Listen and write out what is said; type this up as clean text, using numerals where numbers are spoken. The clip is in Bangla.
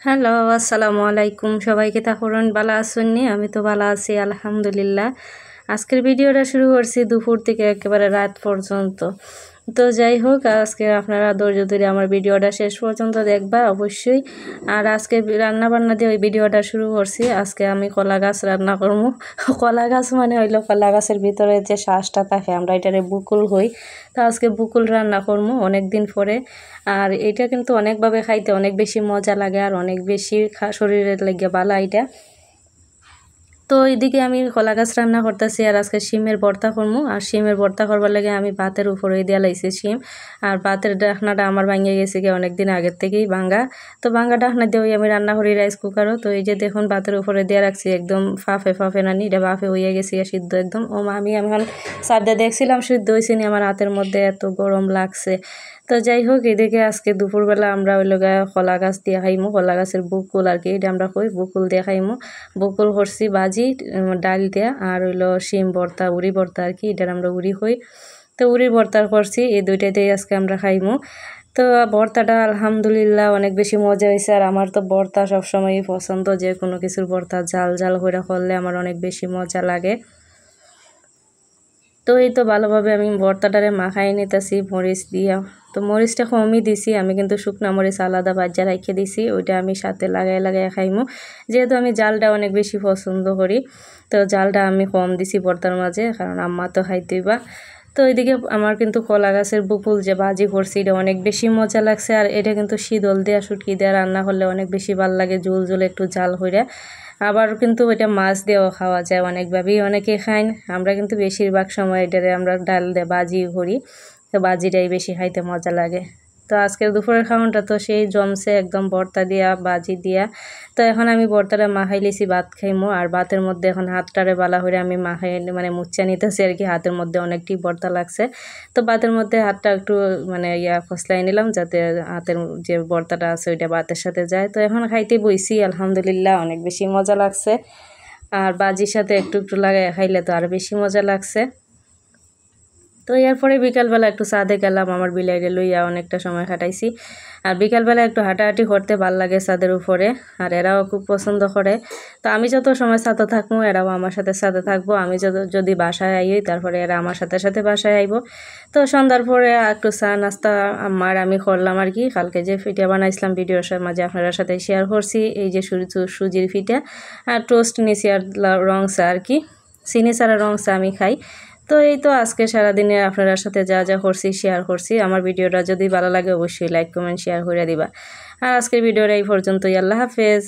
হ্যালো, আসসালামু আলাইকুম। সবাইকে তাকরুন বালা আসুননি। আমি তো বালা আছি আলহামদুলিল্লাহ। আজকের ভিডিওটা শুরু করছি দুপুর থেকে একেবারে রাত পর্যন্ত। তো যাই হোক, আজকে আপনারা ধৈর্য ধরে আমার ভিডিওটা শেষ পর্যন্ত দেখবা অবশ্যই। আর আজকে রান্না বান্না দিয়ে ওই ভিডিওটা শুরু করছি। আজকে আমি কলা গাছ রান্না করবো। কলা গাছ মানে হইলো কলা গাছের ভিতরে যে শ্বাসটা থাকে, আমরা এটারে বুকুল হই। তো আজকে বুকুল রান্না করবো অনেক দিন পরে। আর এটা কিন্তু অনেকভাবে খাইতে অনেক বেশি মজা লাগে আর অনেক বেশি শরীরের লাগে ভালো এটা। তো এইদিকে আমি কলা গাছ রান্না করতেছি আর আজকে শিমের ভর্তা করবো। আর শিমের ভর্তা করবার লাগে আমি ভাতের উপরে দিয়ে লাইছি শিম। আর ভাতের ডাকনাটা আমার ভাঙিয়ে গেছে গিয়ে অনেকদিন আগের থেকেই ভাঙ্গা। তো ভাঙ্গা ডাকনা দিয়ে আমি রান্না করি রাইস কুকারও। তো এই যে দেখুন ভাতের উপরে দিয়ে রাখছি একদম ফাফে নানি, এটা বাফে হয়ে গেছে সিদ্ধ একদম। আমি এখন সারদে দেখছিলাম সিদ্ধ হয়েছে নি, আমার হাতের মধ্যে এত গরম লাগছে। তো যাই হোক, এদিকে আজকে দুপুরবেলা আমরা ওই লোক কলা গাছ দিয়ে খাইমু, কলা গাছের বুকুল আর কি, এটা আমরা কই বুকুল দিয়ে খাইমু। বুকুল করছি ভাজি ডাল দিয়া, আর হইলো শিম ভর্তা উড়ি ভর্তা আর কি, এটার আমরা উড়ি হই। তো উড়ির ভর্তা করছি, এই দুইটাতেই আজকে আমরা খাইমু। তো ভর্তাটা আলহামদুলিল্লাহ অনেক বেশি মজা হয়েছে। আর আমার তো ভর্তা সবসময়ই পছন্দ, যে কোনো কিছুর ভর্তা ঝাল ঝাল করে করলে আমার অনেক বেশি মজা লাগে। তো এই তো ভালোভাবে আমি ভর্তাটারে মাখাই নিতেছি মরিচ দিয়া। তো মরিচটা কমই দিছি আমি, কিন্তু শুকনা মরিচ আলাদা ভাজা রেখে দিছি, ওইটা আমি সাথে লাগাই খাইমু। যেহেতু আমি জালটা অনেক বেশি পছন্দ করি, তো জালটা আমি কম দিছি ভর্তার মাঝে, কারণ আম্মা তো খাইতেই বা। তো এইদিকে আমার কিন্তু কলা গাছের বুকুল যে ভাজি করছি, এটা অনেক বেশি মজা লাগছে। আর এটা কিন্তু শীতল দেওয়া শুটকি দেওয়া রান্না করলে অনেক বেশি ভালো লাগে, ঝোল একটু জাল হইরা। আবার কিন্তু এটা মাছ দিয়েও খাওয়া যায় অনেকভাবেই, অনেকে খায়। আমরা কিন্তু বেশিরভাগ সময় এটারে আমরা ডাল দিয়ে ভাজি করি, তো ভাজিটাই বেশি খাইতে মজা লাগে। তো আজকের দুপুরের খাওয়ানটা তো সেই জমছে একদম ভর্তা দিয়া ভাজি দিয়া। তো এখন আমি ভর্তাটা মাখাই লিছি, ভাত খাইমো। আর ভাতের মধ্যে এখন হাতটারে বালা হইরে আমি মাখাই মানে মুচ্ছা নিতেছি আর কি, হাতের মধ্যে অনেকটি ভর্তা লাগছে। তো ভাতের মধ্যে হাতটা একটু মানে ফসলাই নিলাম, যাতে হাতের যে ভর্তাটা আছে ওইটা ভাতের সাথে যায়। তো এখন খাইতে বইছি আলহামদুলিল্লাহ, অনেক বেশি মজা লাগছে। আর ভাজির সাথে একটু লাগাই খাইলে তো আরো বেশি মজা লাগছে। তো এরপরে বিকালবেলা একটু ছাদে গেলাম, আমার বিলাইরে লইয়া অনেকটা সময় কাটাইছি। আর বিকালবেলা একটু হাঁটাহাঁটি করতে ভাল লাগে ছাদের উপরে, আর এরাও খুব পছন্দ করে। তো আমি যত সময় ছাদে থাকবো এরাও আমার সাথে ছাদে থাকবো, আমি যদি বাসায় আই তারপরে এরা আমার সাথে বাসায় আইব। তো সন্ধ্যার পরে একটু চা নাস্তা আমি করলাম আর কি। কালকে যে পিঠা বানাইছিলাম ভিডিওর মাঝে আপনার সাথে শেয়ার করছি, এই যে সুজির পিঠা আর টোস্ট নিছি আর রং চা আর কি, চিনি ছাড়া রং চা আমি খাই। তো এই তো আজকে সারাদিনে আপনার সাথে যা করছি শেয়ার করছি। আমার ভিডিওটা যদি ভালো লাগে অবশ্যই লাইক কমেন্ট শেয়ার করে দিবা। আর আজকের ভিডিওটা এই পর্যন্তই। আল্লাহ হাফেজ।